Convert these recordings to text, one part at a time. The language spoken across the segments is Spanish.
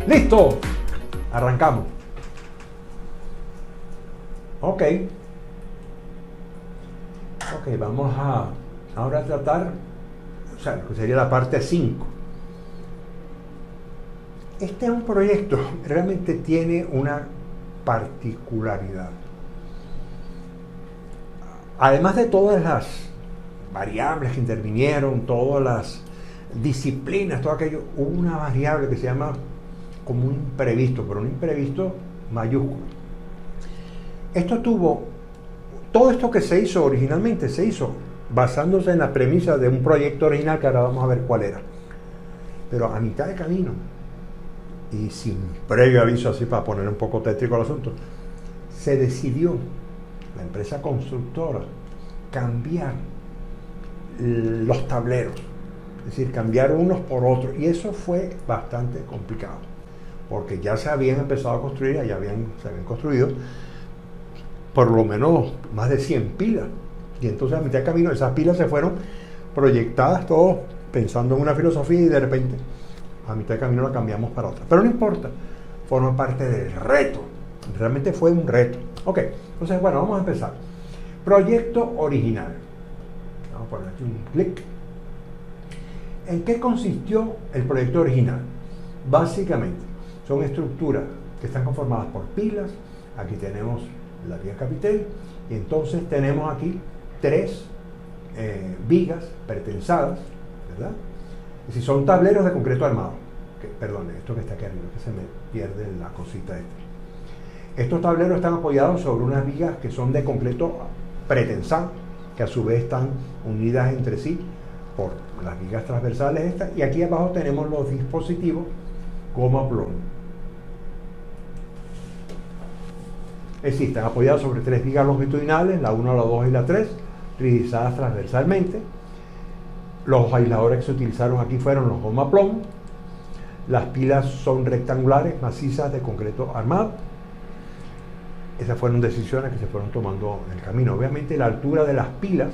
¡Listo! Arrancamos. Ok, vamos a ahora tratar, o sea, lo que sería la parte 5. Este es un proyecto que realmente tiene una particularidad. Además de todas las variables que intervinieron, todas las disciplinas, todo aquello, hubo una variable que se llama como un imprevisto, pero un imprevisto mayúsculo. Todo esto que se hizo originalmente, se hizo basándose en la premisa de un proyecto original que ahora vamos a ver cuál era. Pero a mitad de camino, y sin previo aviso, así para poner un poco tétrico el asunto, se decidió, la empresa constructora, cambiar los tableros, es decir, cambiar unos por otros, y eso fue bastante complicado, porque ya se habían empezado a construir, se habían construido por lo menos más de 100 pilas, y entonces a mitad de camino esas pilas se fueron proyectadas todos pensando en una filosofía y de repente a mitad de camino la cambiamos para otra, pero no importa, forma parte del reto, realmente fue un reto. Ok, entonces bueno, vamos a empezar. Proyecto original, vamos a poner aquí un clic. ¿En qué consistió el proyecto original? Básicamente son estructuras que están conformadas por pilas. Aquí tenemos la viga capitel y entonces tenemos aquí 3 vigas pretensadas, ¿verdad? Es decir, son tableros de concreto armado. Perdón, esto que está aquí arriba, que se me pierde la cosita esta. Estos tableros están apoyados sobre unas vigas que son de concreto pretensado, que a su vez están unidas entre sí por las vigas transversales estas, y aquí abajo tenemos los dispositivos goma plomo. Es decir, están apoyados sobre 3 vigas longitudinales, la 1, la 2 y la 3, rigizadas transversalmente. Los aisladores que se utilizaron aquí fueron los goma plomo. Las pilas son rectangulares, macizas de concreto armado. Esas fueron decisiones que se fueron tomando en el camino. Obviamente la altura de las pilas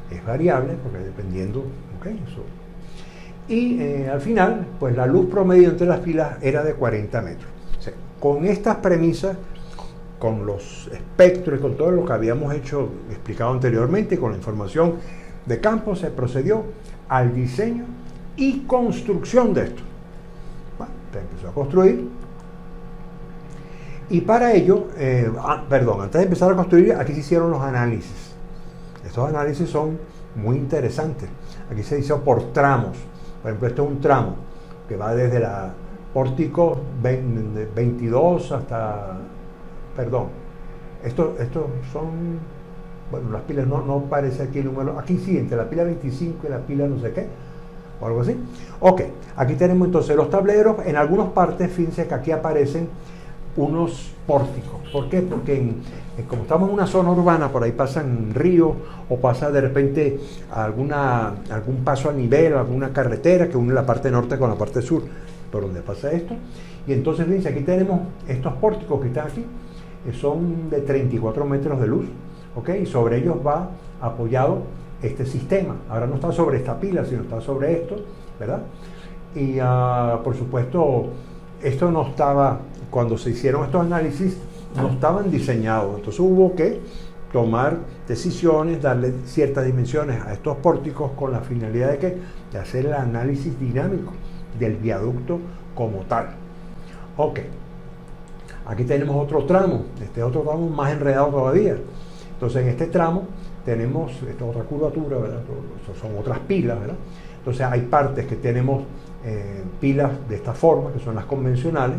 es variable, porque dependiendo, eso. Y al final, pues la luz promedio entre las pilas era de 40 metros. O sea, con estas premisas, con los espectros y con todo lo que habíamos explicado anteriormente, con la información de campo, se procedió al diseño y construcción de esto. Bueno, se empezó a construir. Y para ello, antes de empezar a construir, aquí se hicieron los análisis. Estos análisis son muy interesantes. Aquí se hizo por tramos. Por ejemplo, este es un tramo que va desde la pórtico 22 hasta... Perdón. Estos son... Bueno, las pilas no aparece aquí el número. Aquí sí, entre la pila 25 y la pila no sé qué. O algo así. Ok, aquí tenemos entonces los tableros. En algunas partes, fíjense que aquí aparecen unos pórticos. ¿Por qué? Porque como estamos en una zona urbana, por ahí pasan ríos o pasa de repente algún paso a nivel, alguna carretera que une la parte norte con la parte sur, por donde pasa esto. Y entonces, fíjense, aquí tenemos estos pórticos que están aquí, que son de 34 metros de luz, ¿ok? Y sobre ellos va apoyado este sistema. Ahora no está sobre esta pila, sino está sobre esto, ¿verdad? Y por supuesto, esto no estaba, cuando se hicieron estos análisis, no estaban diseñados. Entonces hubo que tomar decisiones, darle ciertas dimensiones a estos pórticos con la finalidad de hacer el análisis dinámico del viaducto como tal. Ok, aquí tenemos otro tramo, este otro tramo más enredado todavía. Entonces en este tramo tenemos esta otra curvatura, ¿verdad? Son otras pilas, ¿verdad? Entonces hay partes que tenemos pilas de esta forma, que son las convencionales,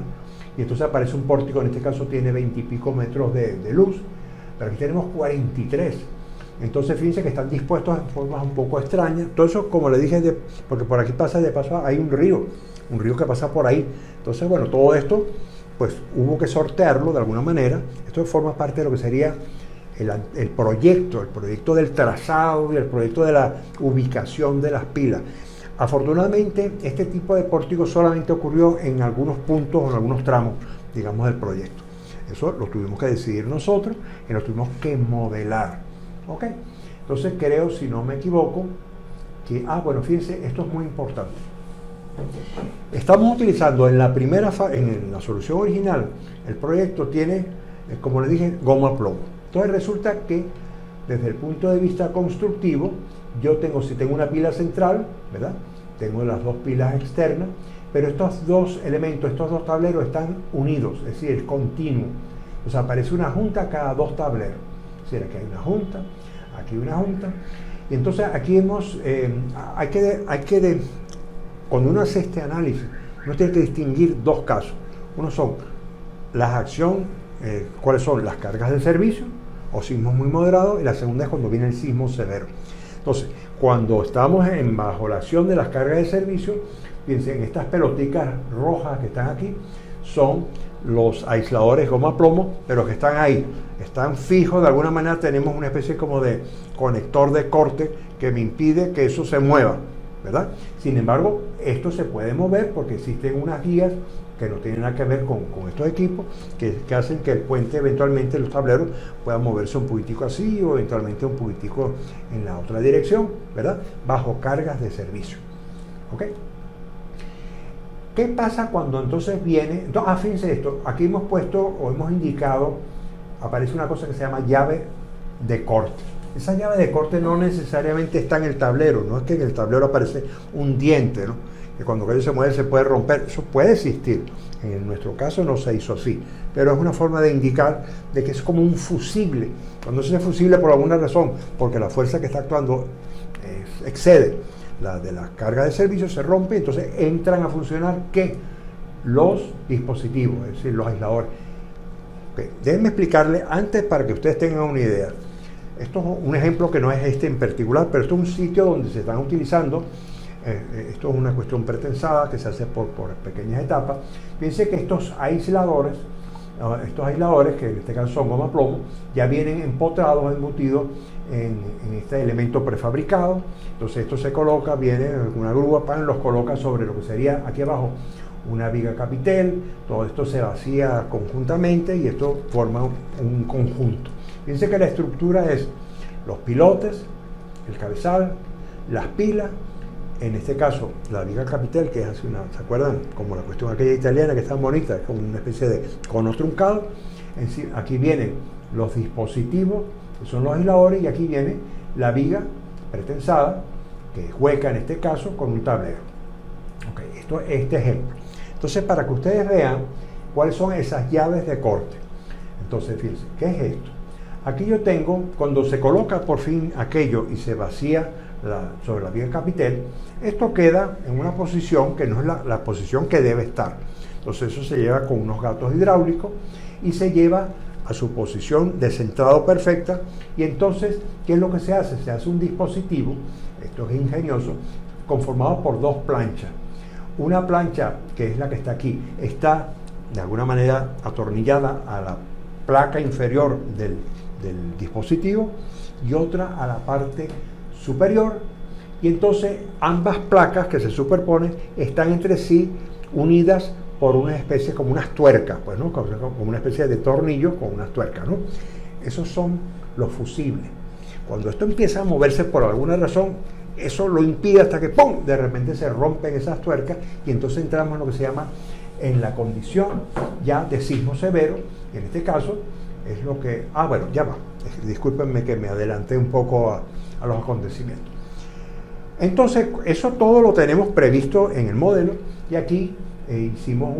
y entonces aparece un pórtico, en este caso tiene 20 y pico metros de luz, pero aquí tenemos 43. Entonces fíjense que están dispuestos en formas un poco extrañas. Todo eso, como le dije, porque por aquí pasa de paso, hay un río que pasa por ahí. Entonces, bueno, todo esto pues hubo que sortearlo de alguna manera. Esto forma parte de lo que sería el proyecto del trazado y el proyecto de la ubicación de las pilas. Afortunadamente, este tipo de pórtico solamente ocurrió en algunos puntos o en algunos tramos, digamos, del proyecto. Eso lo tuvimos que decidir nosotros y lo tuvimos que modelar. ¿Ok? Entonces creo, si no me equivoco, que, bueno, fíjense, esto es muy importante. Estamos utilizando en la primera en la solución original, el proyecto tiene, como les dije, goma plomo. Entonces resulta que desde el punto de vista constructivo, si tengo una pila central, ¿verdad? Tengo las dos pilas externas, pero estos dos elementos, estos dos tableros están unidos, es decir, es continuo. O sea, aparece una junta cada dos tableros. Es decir, aquí hay una junta, aquí una junta. Y entonces aquí cuando uno hace este análisis, uno tiene que distinguir dos casos. Uno son las acciones, cuáles son las cargas de servicio o sismos muy moderados, y la segunda es cuando viene el sismo severo. Entonces, cuando estamos bajo la acción de las cargas de servicio, piensen, estas peloticas rojas que están aquí son los aisladores goma plomo, pero que están ahí, están fijos, de alguna manera tenemos una especie como de conector de corte que me impide que eso se mueva, ¿verdad? Sin embargo, esto se puede mover porque existen unas guías que no tienen nada que ver con estos equipos, que hacen que el puente, eventualmente los tableros, puedan moverse un poquitico así o eventualmente un poquitico en la otra dirección, ¿verdad? Bajo cargas de servicio. ¿Ok? ¿Qué pasa cuando entonces viene? Fíjense esto, aquí hemos puesto o hemos indicado, aparece una cosa que se llama llave de corte. Esa llave de corte no necesariamente está en el tablero, no es que en el tablero aparece un diente, ¿no? Que cuando aquello se mueve se puede romper, eso puede existir. En nuestro caso no se hizo así, pero es una forma de indicar de que es como un fusible. Cuando se es fusible por alguna razón, porque la fuerza que está actuando excede la de la carga de servicio, se rompe, entonces entran a funcionar ¿qué? Los dispositivos, es decir, los aisladores. Okay. Déjenme explicarle antes para que ustedes tengan una idea. Esto es un ejemplo que no es este en particular, pero esto es un sitio donde se están utilizando, esto es una cuestión pretensada que se hace por pequeñas etapas. Fíjense que estos aisladores, que en este caso son goma plomo, ya vienen empotrados, embutidos en este elemento prefabricado. Entonces esto se coloca, viene una grúa, los coloca sobre lo que sería aquí abajo una viga capitel, todo esto se vacía conjuntamente y esto forma un conjunto. Fíjense que la estructura es los pilotes, el cabezal, las pilas, en este caso la viga capitel, que es así ¿se acuerdan? Como la cuestión aquella italiana que es tan bonita, es como una especie de cono truncado. Aquí vienen los dispositivos, que son los aisladores, y aquí viene la viga pretensada, que es hueca en este caso, con un tablero. Okay, este ejemplo. Entonces, para que ustedes vean cuáles son esas llaves de corte. Entonces, fíjense, ¿qué es esto? Aquí yo tengo, cuando se coloca por fin aquello y se vacía sobre la viga capitel, esto queda en una posición que no es la posición que debe estar. Entonces eso se lleva con unos gatos hidráulicos y se lleva a su posición de centrado perfecta, y entonces, ¿qué es lo que se hace? Se hace un dispositivo, esto es ingenioso, conformado por dos planchas. Una plancha, que es la que está aquí, está de alguna manera atornillada a la placa inferior del dispositivo y otra a la parte superior, y entonces ambas placas que se superponen están entre sí unidas por una especie como unas tuercas, pues, ¿no? Como una especie de tornillo con unas tuercas, ¿no? Esos son los fusibles. Cuando esto empieza a moverse por alguna razón, eso lo impide hasta que ¡pum!, de repente se rompen esas tuercas, y entonces entramos en lo que se llama en la condición ya de sismo severo, y en este caso es lo que... bueno, ya va. Discúlpenme que me adelanté un poco a los acontecimientos. Entonces, eso todo lo tenemos previsto en el modelo, y aquí hicimos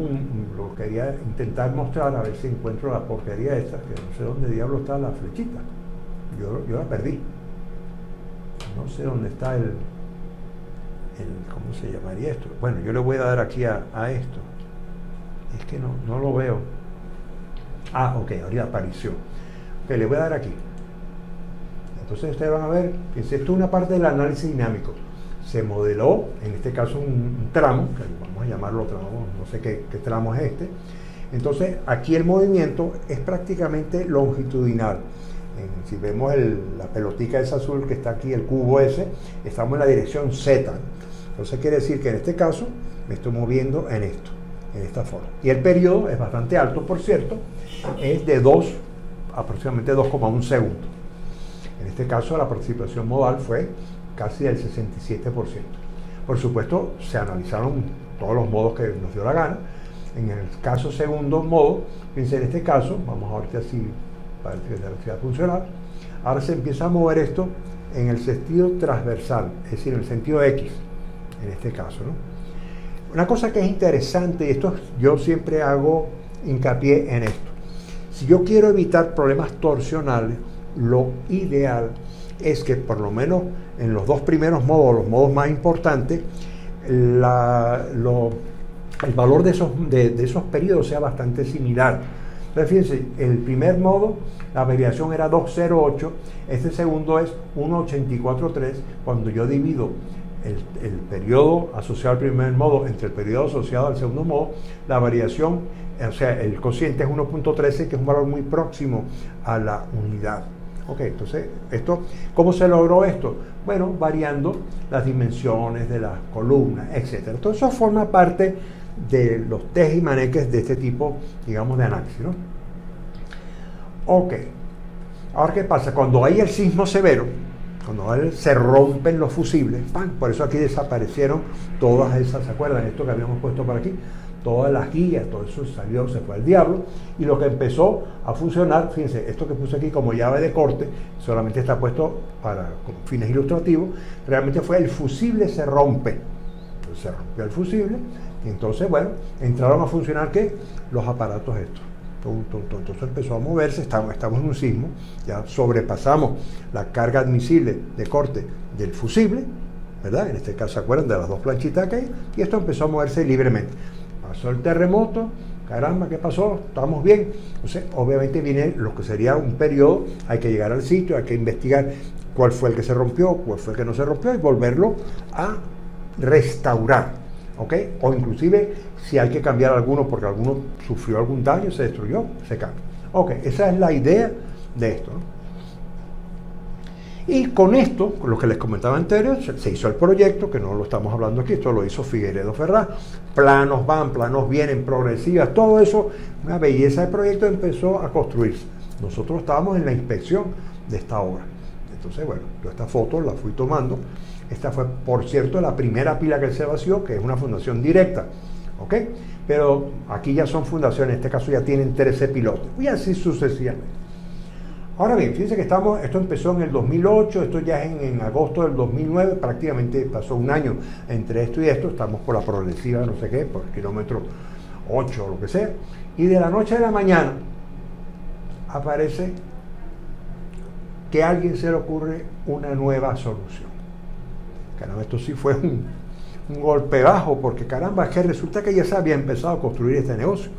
lo quería intentar mostrar, a ver si encuentro la porquería esta, que no sé dónde diablo está la flechita. Yo la perdí. No sé dónde está ¿cómo se llamaría esto? Bueno, yo le voy a dar aquí a esto. Es que no lo veo. Ok, ahorita apareció. Ok, le voy a dar aquí. Entonces ustedes van a ver que esto es una parte del análisis dinámico. Se modeló, en este caso un tramo, que vamos a llamarlo tramo, no sé qué tramo es este. Entonces, aquí el movimiento es prácticamente longitudinal. Si vemos la pelotica esa azul que está aquí, el cubo ese, estamos en la dirección Z. Entonces quiere decir que en este caso me estoy moviendo en esto, en esta forma. Y el periodo es bastante alto, por cierto, es de aproximadamente 2,1 segundos. En este caso la participación modal fue casi del 67%. Por supuesto, se analizaron todos los modos que nos dio la gana. En el caso segundo modo, fíjense, en este caso, vamos a ver si parece que va a funcionar. Ahora se empieza a mover esto en el sentido transversal, es decir, en el sentido X, en este caso, ¿no? Una cosa que es interesante, y esto yo siempre hago hincapié en esto. Si yo quiero evitar problemas torsionales, lo ideal es que por lo menos en los dos primeros modos, los modos más importantes, el valor de esos periodos sea bastante similar. Entonces fíjense, el primer modo la variación era 2,08, este segundo es 1,84,3. Cuando yo divido el periodo asociado al primer modo entre el periodo asociado al segundo modo, la variación, o sea, el cociente es 1,13, que es un valor muy próximo a la unidad. Ok, entonces, ¿cómo se logró esto? Bueno, variando las dimensiones de las columnas, etc. Todo eso forma parte de los tejes y manejes de este tipo, digamos, de análisis, ¿no? Ok, ahora ¿qué pasa? Cuando hay el sismo severo, cuando se rompen los fusibles, ¡pam! Por eso aquí desaparecieron todas esas, ¿se acuerdan? Esto que habíamos puesto por aquí, todas las guías, todo eso salió, se fue al diablo, y lo que empezó a funcionar, fíjense, esto que puse aquí como llave de corte, solamente está puesto para con fines ilustrativos, realmente fue el fusible se rompe. Entonces se rompió el fusible, y entonces, bueno, entraron a funcionar, ¿qué? Los aparatos estos. Entonces empezó a moverse, estamos en un sismo, ya sobrepasamos la carga admisible de corte del fusible, ¿verdad? En este caso, ¿se acuerdan de las dos planchitas que hay? Y esto empezó a moverse libremente. Pasó el terremoto, caramba, ¿qué pasó? ¿Estamos bien? Entonces, obviamente viene lo que sería un periodo, hay que llegar al sitio, hay que investigar cuál fue el que se rompió, cuál fue el que no se rompió y volverlo a restaurar, ¿ok? O inclusive, si hay que cambiar alguno porque alguno sufrió algún daño, se destruyó, se cambia. Ok, esa es la idea de esto, ¿no? Y con esto, con lo que les comentaba anterior, se hizo el proyecto, que no lo estamos hablando aquí, esto lo hizo Figueredo Ferraz, planos van, planos vienen, progresivas, todo eso, una belleza de proyecto empezó a construirse. Nosotros estábamos en la inspección de esta obra. Entonces, bueno, yo esta foto la fui tomando. Esta fue, por cierto, la primera pila que se vació, que es una fundación directa, ¿ok? Pero aquí ya son fundaciones, en este caso ya tienen 13 pilotos, y así sucesivamente. Ahora bien, fíjense que esto empezó en el 2008, esto ya es en agosto del 2009, prácticamente pasó un año entre esto y esto, estamos por la progresiva, no sé qué, por el kilómetro 8 o lo que sea, y de la noche a la mañana aparece que a alguien se le ocurre una nueva solución. Caramba, esto sí fue un golpe bajo, porque caramba, es que resulta que ya se había empezado a construir este negocio.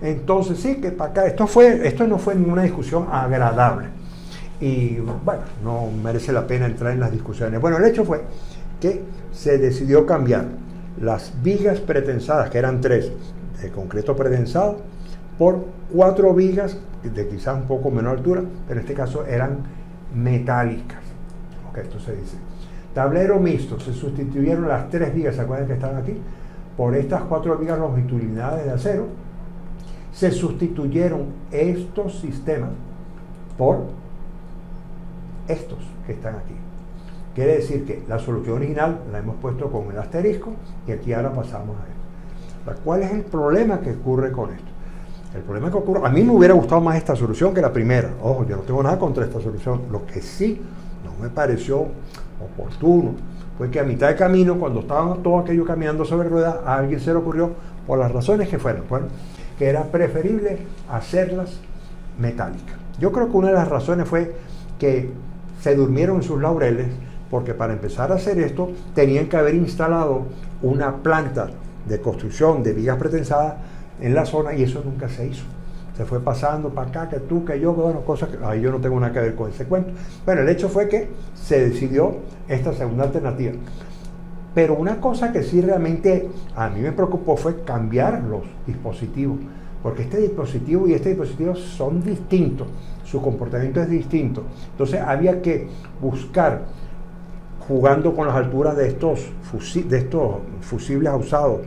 Entonces sí, que para acá, esto no fue ninguna discusión agradable. Y bueno, no merece la pena entrar en las discusiones. Bueno, el hecho fue que se decidió cambiar las vigas pretensadas, que eran 3 de concreto pretensado, por 4 vigas de quizás un poco menor altura, pero en este caso eran metálicas. Ok, entonces dice, tablero mixto, se sustituyeron las 3 vigas, ¿se acuerdan que estaban aquí? Por estas 4 vigas longitudinales de acero. Se sustituyeron estos sistemas por estos que están aquí. Quiere decir que la solución original la hemos puesto con el asterisco y aquí ahora pasamos a esto. ¿Cuál es el problema que ocurre con esto? El problema que ocurre, a mí me hubiera gustado más esta solución que la primera. Ojo, yo no tengo nada contra esta solución. Lo que sí no me pareció oportuno fue que a mitad de camino, cuando estaban todos aquellos caminando sobre ruedas, a alguien se le ocurrió, por las razones que fueran, bueno, que era preferible hacerlas metálicas. Yo creo que una de las razones fue que se durmieron en sus laureles, porque para empezar a hacer esto tenían que haber instalado una planta de construcción de vigas pretensadas en la zona y eso nunca se hizo. Se fue pasando para acá, que tú, que yo, bueno, cosas que ahí yo no tengo nada que ver con ese cuento. Bueno, el hecho fue que se decidió esta segunda alternativa. Pero una cosa que sí realmente a mí me preocupó fue cambiar los dispositivos, porque este dispositivo y este dispositivo son distintos, su comportamiento es distinto. Entonces había que buscar, jugando con las alturas de estos fusibles usados,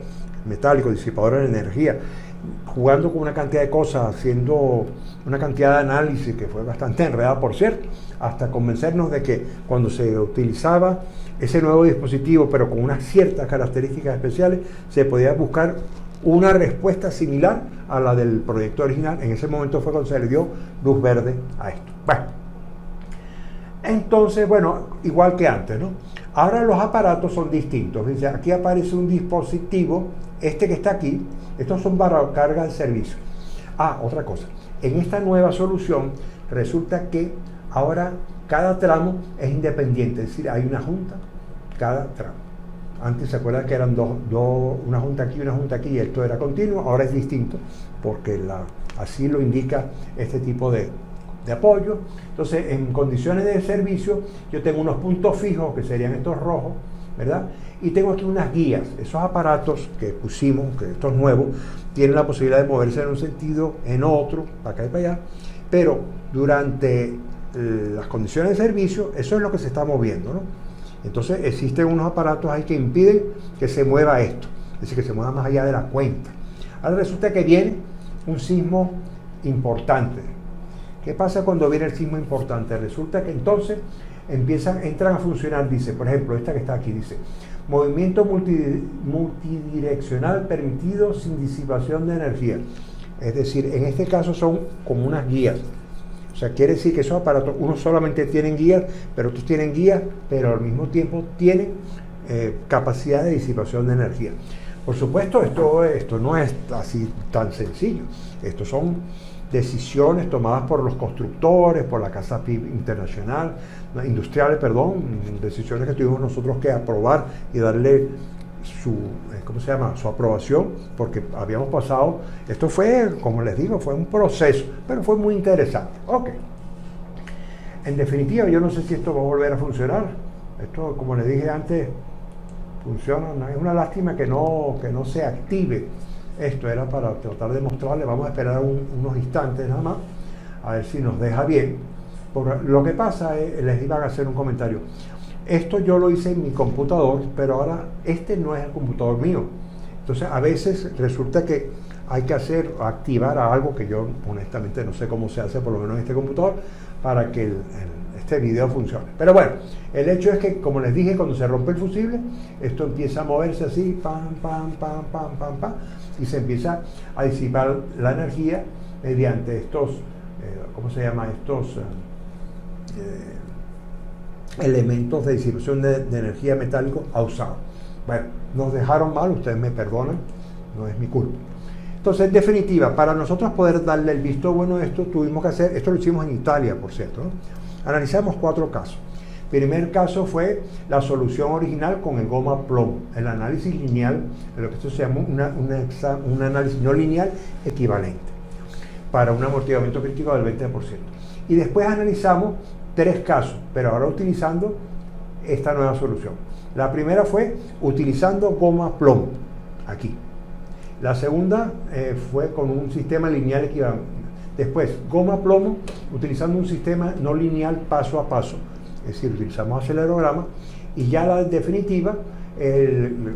metálicos, disipadores de energía, jugando con una cantidad de cosas, haciendo una cantidad de análisis que fue bastante enredada, por cierto, hasta convencernos de que cuando se utilizaba ese nuevo dispositivo, pero con unas ciertas características especiales, se podía buscar una respuesta similar a la del proyecto original. En ese momento fue cuando se le dio luz verde a esto. Bueno, entonces, bueno, igual que antes, ¿no? Ahora los aparatos son distintos. Dice, aquí aparece un dispositivo, este que está aquí, estos son para carga de servicio. Ah, otra cosa, en esta nueva solución resulta que ahora cada tramo es independiente, es decir, hay una junta cada tramo. Antes se acuerdan que eran una junta aquí y una junta aquí, y esto era continuo, ahora es distinto, porque así lo indica este tipo de apoyo. Entonces, en condiciones de servicio, yo tengo unos puntos fijos, que serían estos rojos, ¿verdad? Y tengo aquí unas guías. Esos aparatos que pusimos, que estos nuevos, tienen la posibilidad de moverse en un sentido, en otro, para acá y para allá, pero durante las condiciones de servicio, eso es lo que se está moviendo, ¿no? Entonces existen unos aparatos ahí que impiden que se mueva esto, es decir, que se mueva más allá de la cuenta. Ahora resulta que viene un sismo importante. ¿Qué pasa cuando viene el sismo importante? Resulta que entonces entran a funcionar, dice, por ejemplo, esta que está aquí, dice, movimiento multidireccional permitido sin disipación de energía. Es decir, en este caso son como unas guías. O sea, quiere decir que esos aparatos, unos solamente tienen guías, pero otros tienen guías, pero al mismo tiempo tienen capacidad de disipación de energía. Por supuesto, esto no es así tan sencillo. Estos son decisiones tomadas por los constructores, por la Casa PIB Internacional, industriales, perdón, decisiones que tuvimos nosotros que aprobar y darle su aprobación, porque habíamos pasado, esto fue, como les digo, fue un proceso, pero fue muy interesante. Ok. En definitiva, yo no sé si esto va a volver a funcionar. Esto, como les dije antes, funciona. Es una lástima que no se active. Esto era para tratar de mostrarle. Vamos a esperar unos instantes nada más, a ver si nos deja bien. Por lo que pasa es, les iba a hacer un comentario. Esto yo lo hice en mi computador, pero ahora este no es el computador mío. Entonces a veces resulta que hay que activar algo que yo honestamente no sé cómo se hace, por lo menos en este computador, para que este video funcione. Pero bueno, el hecho es que, como les dije, cuando se rompe el fusible, esto empieza a moverse así, pam, pam, pam, pam, pam, pam, y se empieza a disipar la energía mediante estos, ¿cómo se llama? Estos elementos de disipación de energía metálico usados. Bueno, nos dejaron mal, ustedes me perdonan, no es mi culpa. Entonces, en definitiva, para nosotros poder darle el visto bueno a esto, tuvimos que hacer, esto lo hicimos en Italia, por cierto, ¿no? Analizamos 4 casos. El primer caso fue la solución original con el goma plomo, el análisis lineal, de lo que esto se llama un análisis no lineal equivalente, para un amortiguamiento crítico del 20%. Y después analizamos 3 casos, pero ahora utilizando esta nueva solución. La primera fue utilizando goma plomo, aquí. La segunda fue con un sistema lineal equivalente. Después, goma plomo, utilizando un sistema no lineal paso a paso. Es decir, utilizamos acelerograma. Y ya la definitiva,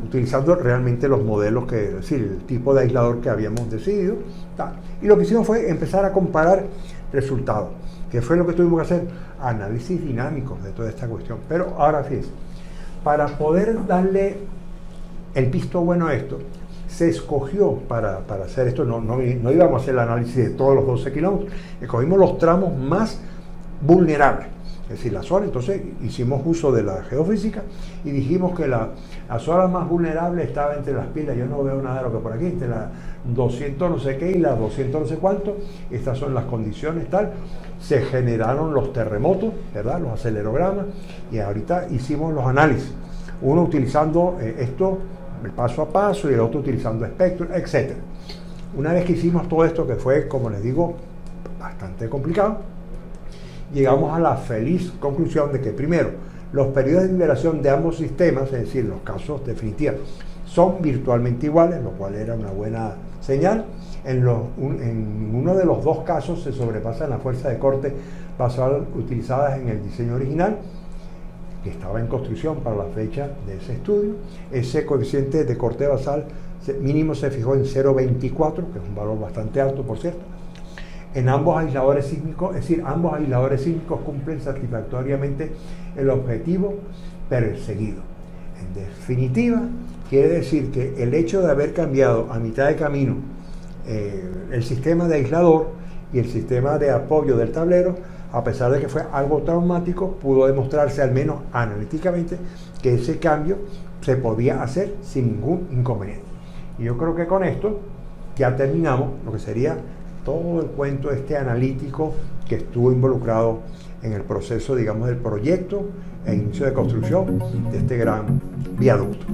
utilizando realmente los modelos, es decir, el tipo de aislador que habíamos decidido. Tal. Y lo que hicimos fue empezar a comparar resultados. ¿Qué fue lo que tuvimos que hacer? Análisis dinámicos de toda esta cuestión. Pero ahora fíjense, para poder darle el visto bueno a esto, se escogió para hacer esto, no íbamos a hacer el análisis de todos los 12 kilómetros, escogimos los tramos más vulnerables, es decir, la zona. Entonces hicimos uso de la geofísica y dijimos que la zona más vulnerable estaba entre las pilas, yo no veo nada de lo que por aquí, entre las 200 no sé qué y las 200 no sé cuánto. Estas son las condiciones tal. Se generaron los terremotos, ¿verdad? Los acelerogramas, y ahorita hicimos los análisis, uno utilizando esto, el paso a paso, y el otro utilizando espectro, etc. Una vez que hicimos todo esto, que fue, como les digo, bastante complicado, llegamos a la feliz conclusión de que, primero, los periodos de liberación de ambos sistemas, es decir, los casos definitivos, son virtualmente iguales, lo cual era una buena señal. En uno de los dos casos se sobrepasan la fuerza de corte basal utilizadas en el diseño original, que estaba en construcción para la fecha de ese estudio. Ese coeficiente de corte basal mínimo se fijó en 0,24, que es un valor bastante alto, por cierto. En ambos aisladores sísmicos, es decir, ambos aisladores sísmicos cumplen satisfactoriamente el objetivo perseguido. En definitiva, quiere decir que el hecho de haber cambiado a mitad de camino el sistema de aislador y el sistema de apoyo del tablero, a pesar de que fue algo traumático, pudo demostrarse al menos analíticamente que ese cambio se podía hacer sin ningún inconveniente. Y yo creo que con esto ya terminamos lo que sería todo el cuento analítico que estuvo involucrado en el proceso, digamos, del proyecto e inicio de construcción de este gran viaducto.